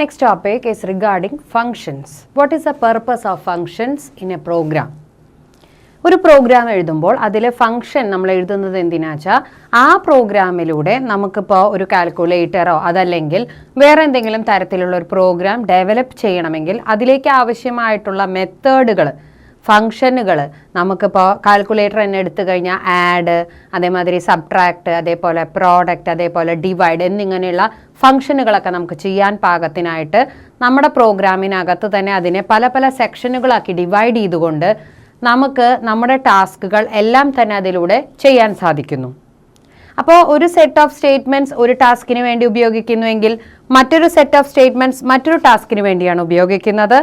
next topic is regarding functions. What is the purpose of functions in a program? ഒരു programme എഴുതുമ്പോൾ അതിലെ function നമ്മൾ എഴുതുന്നത് എന്തിനാച്ചാൽ ആ പ്രോഗ്രാമിലൂടെ നമുക്കിപ്പോൾ ഒരു കാൽക്കുലേറ്ററോ അതല്ലെങ്കിൽ വേറെ എന്തെങ്കിലും തരത്തിലുള്ള ഒരു പ്രോഗ്രാം ഡെവലപ്പ് ചെയ്യണമെങ്കിൽ അതിലേക്ക് ആവശ്യമായിട്ടുള്ള മെത്തേഡുകൾ ഫംഗ്ഷനുകൾ നമുക്കിപ്പോൾ കാൽക്കുലേറ്റർ തന്നെ എടുത്തു കഴിഞ്ഞാൽ ആഡ്, അതേമാതിരി സബ്ട്രാക്ട്, അതേപോലെ പ്രോഡക്റ്റ്, അതേപോലെ ഡിവൈഡ് എന്നിങ്ങനെയുള്ള ഫംഗ്ഷനുകളൊക്കെ നമുക്ക് ചെയ്യാൻ പാകത്തിനായിട്ട് നമ്മുടെ പ്രോഗ്രാമിനകത്ത് തന്നെ അതിനെ പല പല സെക്ഷനുകളാക്കി ഡിവൈഡ് ചെയ്തുകൊണ്ട് നമുക്ക് നമ്മുടെ ടാസ്കുകൾ എല്ലാം തന്നെ അതിലൂടെ ചെയ്യാൻ സാധിക്കുന്നു. അപ്പോൾ ഒരു സെറ്റ് ഓഫ് സ്റ്റേറ്റ്മെൻറ്റ്സ് ഒരു ടാസ്കിന് വേണ്ടി ഉപയോഗിക്കുന്നുവെങ്കിൽ മറ്റൊരു സെറ്റ് ഓഫ് സ്റ്റേറ്റ്മെൻറ്റ്സ് മറ്റൊരു ടാസ്കിന് വേണ്ടിയാണ് ഉപയോഗിക്കുന്നത്.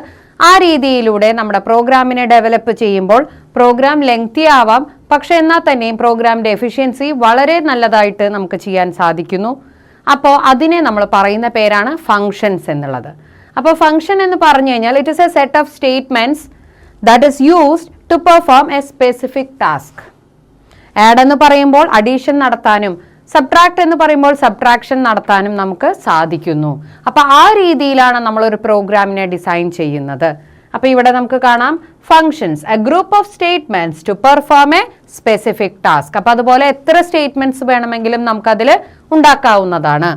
ആ രീതിയിലൂടെ നമ്മുടെ പ്രോഗ്രാമിനെ ഡെവലപ്പ് ചെയ്യുമ്പോൾ പ്രോഗ്രാം ലെങ്തി ആവാം, പക്ഷെ എന്നാൽ തന്നെയും പ്രോഗ്രാമിൻ്റെ എഫിഷ്യൻസി വളരെ നല്ലതായിട്ട് നമുക്ക് ചെയ്യാൻ സാധിക്കുന്നു. അപ്പോൾ അതിനെ നമ്മൾ പറയുന്ന പേരാണ് ഫങ്ഷൻസ് എന്നുള്ളത്. അപ്പോൾ ഫങ്ഷൻ എന്ന് പറഞ്ഞു കഴിഞ്ഞാൽ it is A set of statements that is used to perform a specific task. Add എന്ന് പറയുമ്പോൾ അഡീഷൻ നടത്താനും സബ്ട്രാക്ട് എന്ന് പറയുമ്പോൾ സബ്ട്രാക്ഷൻ നടത്താനും നമുക്ക് സാധിക്കുന്നു. അപ്പോൾ ആ രീതിയിലാണ് നമ്മളൊരു പ്രോഗ്രാമിനെ ഡിസൈൻ ചെയ്യുന്നത്. അപ്പോൾ ഇവിടെ നമുക്ക് കാണാം functions, a group of statements to perform a specific task. അപ്പോൾ അതുപോലെ എത്ര സ്റ്റേറ്റ്മെന്റ്സ് വേണമെങ്കിലും നമുക്കതിൽ ഉണ്ടാക്കാവുന്നതാണ്.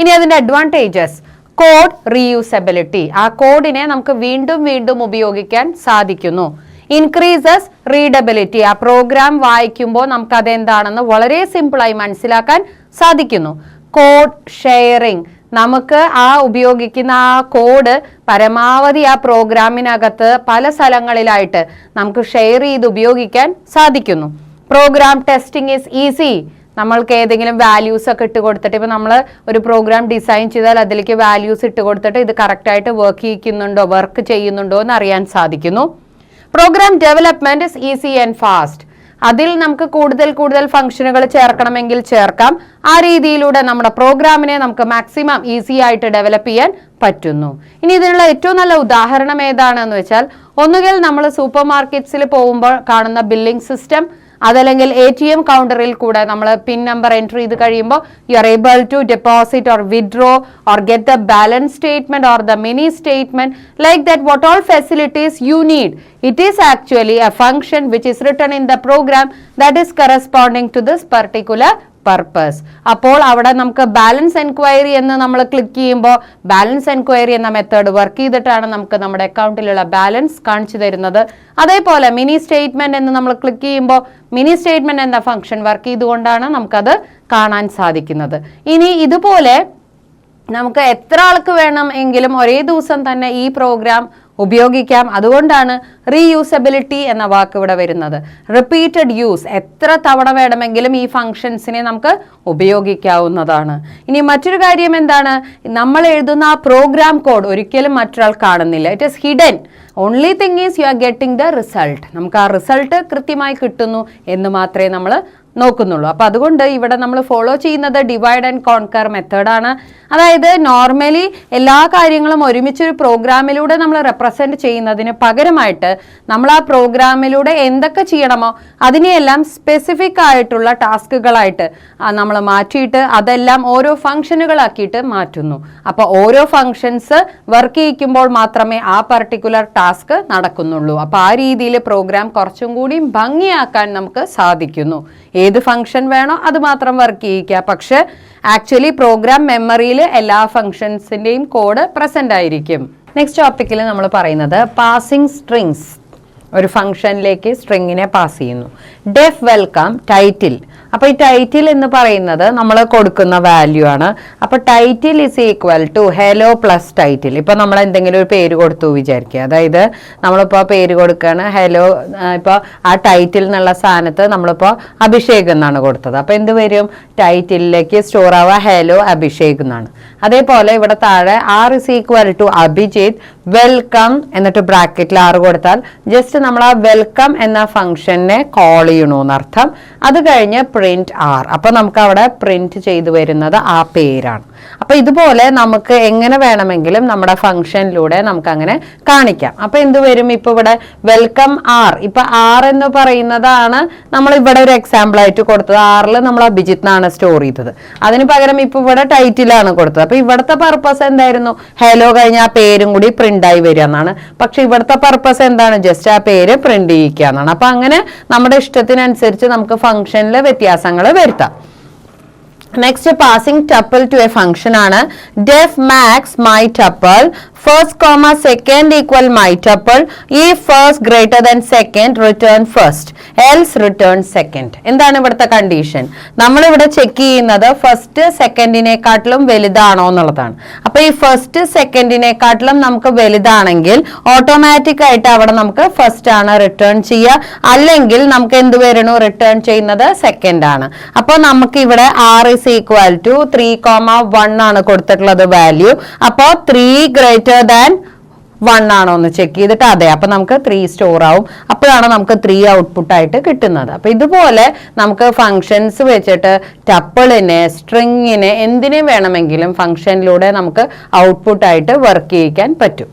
ഇനി അതിൻ്റെ അഡ്വാൻറ്റേജസ്, കോഡ് റീയൂസബിലിറ്റി, ആ കോഡിനെ നമുക്ക് വീണ്ടും വീണ്ടും ഉപയോഗിക്കാൻ സാധിക്കുന്നു. ഇൻക്രീസസ് റീഡബിലിറ്റി, ആ പ്രോഗ്രാം വായിക്കുമ്പോൾ നമുക്ക് അതെന്താണെന്ന് വളരെ സിമ്പിളായി മനസ്സിലാക്കാൻ സാധിക്കുന്നു. കോഡ് ഷെയറിംഗ്, നമുക്ക് ആ ഉപയോഗിക്കുന്ന ആ കോഡ് പരമാവധി ആ പ്രോഗ്രാമിനകത്ത് പല സ്ഥലങ്ങളിലായിട്ട് നമുക്ക് ഷെയർ ചെയ്ത് ഉപയോഗിക്കാൻ സാധിക്കുന്നു. പ്രോഗ്രാം ടെസ്റ്റിംഗ് ഈസ് ഈസി, നമ്മൾക്ക് ഏതെങ്കിലും വാല്യൂസ് ഒക്കെ ഇട്ട് കൊടുത്തിട്ട് ഇപ്പോൾ നമ്മൾ ഒരു പ്രോഗ്രാം ഡിസൈൻ ചെയ്താൽ അതിലേക്ക് വാല്യൂസ് ഇട്ട് കൊടുത്തിട്ട് ഇത് കറക്റ്റായിട്ട് വർക്ക് ചെയ്യുന്നുണ്ടോ എന്ന് അറിയാൻ സാധിക്കുന്നു. Program development is easy and fast, അതിൽ നമുക്ക് കൂടുതൽ ഫംഗ്ഷനുകൾ ചേർക്കണമെങ്കിൽ ചേർക്കാം. ആ രീതിയിലൂടെ നമ്മുടെ പ്രോഗ്രാമിനെ നമുക്ക് മാക്സിമം ഈസി ആയിട്ട് ഡെവലപ്പ് ചെയ്യാൻ പറ്റുന്നു. ഇനി ഇതിനുള്ള ഏറ്റവും നല്ല ഉദാഹരണം ഏതാണെന്ന് വെച്ചാൽ, ഒന്നുകിൽ നമ്മൾ സൂപ്പർ മാർക്കറ്റ്സിൽ പോകുമ്പോൾ കാണുന്ന ബില്ലിംഗ് സിസ്റ്റം, അതല്ലെങ്കിൽ ATM കൗണ്ടറിൽ കൂടെ നമ്മൾ പിൻ നമ്പർ എൻട്രി ചെയ്ത് കഴിയുമ്പോൾ you are able to deposit or withdraw or get the balance statement or the mini statement, like that what all facilities you need, it is actually a function which is written in the program that is corresponding to this particular purpose. അപ്പോൾ അവിടെ നമുക്ക് balance enquiry എന്ന് നമ്മൾ click ചെയ്യുമ്പോൾ balance enquiry എന്ന method work ചെയ്തിട്ടാണ് നമുക്ക് നമ്മുടെ അക്കൗണ്ടിലുള്ള ബാലൻസ് കാണിച്ചു തരുന്നത്. അതേപോലെ മിനി സ്റ്റേറ്റ്മെന്റ് എന്ന് നമ്മൾ ക്ലിക്ക് ചെയ്യുമ്പോൾ മിനി സ്റ്റേറ്റ്മെന്റ് എന്ന ഫംഗ്ഷൻ വർക്ക് ചെയ്തുകൊണ്ടാണ് നമുക്കത് കാണാൻ സാധിക്കുന്നത്. ഇനി ഇതുപോലെ നമുക്ക് എത്ര ആൾക്ക് വേണം എങ്കിലും ഒരേ ദിവസം തന്നെ ഈ പ്രോഗ്രാം ഉപയോഗിക്കാം. അതുകൊണ്ടാണ് റീയൂസബിലിറ്റി എന്ന വാക്ക് ഇവിടെ വരുന്നത്. റിപ്പീറ്റഡ് യൂസ്, എത്ര തവണ വേണമെങ്കിലും ഈ ഫങ്ഷൻസിനെ നമുക്ക് ഉപയോഗിക്കാവുന്നതാണ്. ഇനി മറ്റൊരു കാര്യം എന്താണ്, നമ്മൾ എഴുതുന്ന ആ പ്രോഗ്രാം കോഡ് ഒരിക്കലും മറ്റൊരാൾ കാണുന്നില്ല. It is hidden. Only thing is you are getting the result, നമുക്ക് ആ റിസൾട്ട് കൃത്യമായി കിട്ടുന്നു എന്ന് മാത്രമേ നമ്മൾ നോക്കുന്നുള്ളൂ. അപ്പോൾ അതുകൊണ്ട് ഇവിടെ നമ്മൾ ഫോളോ ചെയ്യുന്നത് ഡിവൈഡ് ആൻഡ് കോൺകർ മെത്തേഡാണ്. അതായത് നോർമലി എല്ലാ കാര്യങ്ങളും ഒരുമിച്ചൊരു പ്രോഗ്രാമിലൂടെ നമ്മൾ റെപ്രസെൻറ്റ് ചെയ്യുന്നതിന് പകരമായിട്ട് നമ്മൾ ആ പ്രോഗ്രാമിലൂടെ എന്തൊക്കെ ചെയ്യണമോ അതിനെയെല്ലാം സ്പെസിഫിക് ആയിട്ടുള്ള ടാസ്കുകളായിട്ട് നമ്മൾ മാറ്റിയിട്ട് അതെല്ലാം ഓരോ ഫംഗ്ഷനുകളാക്കിയിട്ട് മാറ്റുന്നു. അപ്പോൾ ഓരോ ഫംഗ്ഷൻസ് വർക്ക് ചെയ്യിക്കുമ്പോൾ മാത്രമേ ആ പർട്ടിക്കുലർ ടാസ്ക് നടക്കുന്നുള്ളൂ. അപ്പോൾ ആ രീതിയിൽ പ്രോഗ്രാം കുറച്ചും കൂടി ഭംഗിയാക്കാൻ നമുക്ക് സാധിക്കുന്നു. ഏത് ഫംഗ്ഷൻ വേണോ അത് മാത്രം വർക്ക് ചെയ്യിക്കുക, പക്ഷെ ആക്ച്വലി പ്രോഗ്രാം മെമ്മറിയിൽ എല്ലാ ഫംഗ്ഷൻസിൻ്റെയും കോഡ് പ്രസന്റ് ആയിരിക്കും. നെക്സ്റ്റ് ടോപ്പിക്കിൽ നമ്മൾ പറയുന്നത് പാസിംഗ് സ്ട്രിങ്സ്, ഒരു ഫംഗ്ഷനിലേക്ക് സ്ട്രിങ്ങിനെ പാസ് ചെയ്യുന്നു. ഡെഫ് വെൽക്കം ടൈറ്റിൽ, അപ്പോൾ ഈ ടൈറ്റിൽ എന്ന് പറയുന്നത് നമ്മൾ കൊടുക്കുന്ന വാല്യൂ ആണ്. അപ്പോൾ title is equal to hello plus title. ഇപ്പോൾ നമ്മൾ എന്തെങ്കിലും ഒരു പേര് കൊടുത്തു വിചാരിക്കുക, അതായത് നമ്മളിപ്പോൾ പേര് കൊടുക്കുകയാണ് ഹെലോ, ഇപ്പോൾ ആ ടൈറ്റിൽ എന്നുള്ള സ്ഥാനത്ത് നമ്മളിപ്പോൾ അഭിഷേക് എന്നാണ് കൊടുത്തത്. അപ്പോൾ എന്ത് വരും, ടൈറ്റിലേക്ക് സ്റ്റോർ ആവുക ഹെലോ അഭിഷേക് എന്നാണ്. അതേപോലെ ഇവിടെ താഴെ R is equal to Abhijith welcome എന്നിട്ട് ബ്രാക്കറ്റിൽ 6 കൊടുത്താൽ ജസ്റ്റ് നമ്മൾ ആ വെൽക്കം എന്ന ഫംഗ്ഷനെ കോൾ ചെയ്യണമെന്നർത്ഥം. അത് കഴിഞ്ഞ് പ്രിന്റ് ആർ, അപ്പോൾ നമുക്ക് അവിടെ പ്രിന്റ് ചെയ്തു വരുന്നത് ആ പേരാണ്. അപ്പൊ ഇതുപോലെ നമുക്ക് എങ്ങനെ വേണമെങ്കിലും നമ്മുടെ ഫംഗ്ഷനിലൂടെ നമുക്ക് അങ്ങനെ കാണിക്കാം. അപ്പൊ എന്ത് വരും, ഇപ്പൊ ഇവിടെ വെൽക്കം ആർ, ഇപ്പൊ ആർ എന്ന് പറയുന്നതാണ് നമ്മൾ ഇവിടെ ഒരു എക്സാമ്പിൾ ആയിട്ട് കൊടുത്തത്. ആറിൽ നമ്മൾ അഭിജിത്ത് എന്നാണ് സ്റ്റോർ ചെയ്തത്, അതിന് പകരം ഇപ്പൊ ഇവിടെ ടൈറ്റിലാണ് കൊടുത്തത്. അപ്പൊ ഇവിടുത്തെ പർപ്പസ് എന്തായിരുന്നു, ഹലോ കഴിഞ്ഞ ആ പേരും കൂടി പ്രിന്റ് ആയി വരിക എന്നാണ്. പക്ഷെ ഇവിടുത്തെ പർപ്പസ് എന്താണ്, ജസ്റ്റ് ആ പേര് പ്രിന്റ് ചെയ്യിക്കുക എന്നാണ്. അപ്പൊ അങ്ങനെ നമ്മുടെ ഇഷ്ടത്തിനനുസരിച്ച് നമുക്ക് ഫംഗ്ഷനിലെ വ്യത്യാസങ്ങൾ വരുത്താം. Next passing tuple to a function ആണ്. Def max my tuple first comma second equal my tuple ഈ first greater than second return first else return second. എന്താണ് ഇവിടുത്തെ കണ്ടീഷൻ, നമ്മളിവിടെ ചെക്ക് ചെയ്യുന്നത് ഫസ്റ്റ് സെക്കൻഡിനെക്കാട്ടിലും വലുതാണോ എന്നുള്ളതാണ്. അപ്പൊ ഈ ഫസ്റ്റ് സെക്കൻഡിനെക്കാട്ടിലും നമുക്ക് വലുതാണെങ്കിൽ ഓട്ടോമാറ്റിക് ആയിട്ട് അവിടെ നമുക്ക് ഫസ്റ്റ് ആണ് റിട്ടേൺ ചെയ്യുക, അല്ലെങ്കിൽ നമുക്ക് എന്ത് വരണു, റിട്ടേൺ ചെയ്യുന്നത് സെക്കൻഡ് ആണ്. അപ്പൊ നമുക്ക് ഇവിടെ ആർ ഇസ് ഈക്വൽ ടു 3,1 ആണ് കൊടുത്തിട്ടുള്ളത് വാല്യൂ. അപ്പോ 3 ഗ്രേറ്റർ ദാൻ 1 ആണോ എന്ന് ചെക്ക് ചെയ്തിട്ട് അതെ, അപ്പൊ നമുക്ക് 3 സ്റ്റോർ ആവും. അപ്പോഴാണ് നമുക്ക് 3 ഔട്ട്പുട്ട് ആയിട്ട് കിട്ടുന്നത്. അപ്പൊ ഇതുപോലെ നമുക്ക് ഫങ്ഷൻസ് വെച്ചിട്ട് ടപ്പിളിനെ, സ്ട്രിങ്ങിനെ, എന്തിനെ വേണമെങ്കിലും ഫംഗ്ഷനിലൂടെ നമുക്ക് ഔട്ട്പുട്ട് ആയിട്ട് വർക്ക് ചെയ്യിക്കാൻ പറ്റും.